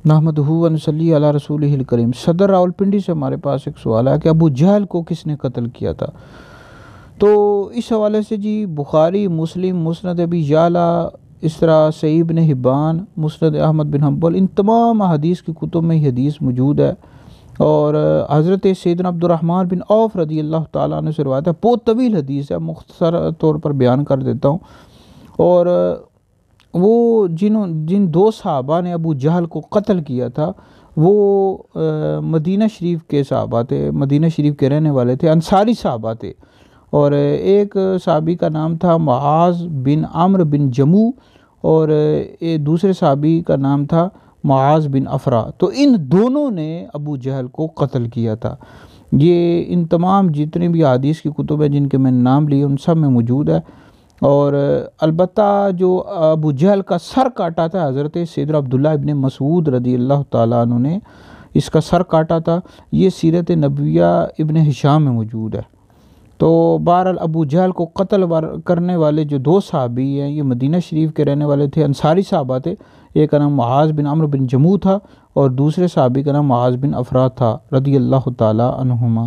نحمدہ و نصلی علی رسولہ الکریم۔ صدر راولپنڈی سے ہمارے پاس ایک سوال ہے کہ ابو جہل کو کس نے قتل کیا تھا؟ تو اس حوالے سے جی بخاری، مسلم، مسند ابی یعلا، اس طرح صحیح ابن حبان، مسند احمد بن حنبل، ان تمام احادیث کی کتب میں یہ حدیث موجود ہے۔ اور حضرت سیدنا عبد الرحمن بن عوف رضی اللہ تعالیٰ عنہ سے روایت ہے، بہت طویل حدیث ہے، مختصر طور پر بیان کر دیتا ہوں۔ اور وہ جن دو صحابہ نے ابو جہل کو قتل کیا تھا وہ مدینہ شریف کے صحابہ تھے، مدینہ شریف کے رہنے والے تھے، انصاری صحابہ تھے۔ اور ایک صحابی کا نام تھا معاذ بن عمرو بن جموح، اور دوسرے صحابی کا نام تھا معاذ بن افرا۔ تو ان دونوں نے ابو جہل کو قتل کیا تھا۔ یہ ان تمام جتنے بھی حدیث کی کتب ہیں جن کے میں نام لیے ان سب میں موجود ہے۔ اور البتہ جو ابو جہل کا سر کاٹا تھا حضرت سیدنا عبداللہ ابن مسعود رضی اللہ تعالیٰ عنہ نے اس کا سر کاٹا تھا، یہ سیرت نبویہ ابن ہشام میں موجود ہے۔ تو بہرحال ابو جہل کو قتل کرنے والے جو دو صحابی ہیں یہ مدینہ شریف کے رہنے والے تھے، انصاری صحابہ تھے۔ ایک کا نام معاذ بن عمرو بن جموح تھا اور دوسرے صحابی کا نام معاذ بن افرا تھا رضی اللہ تعالیٰ عنہما۔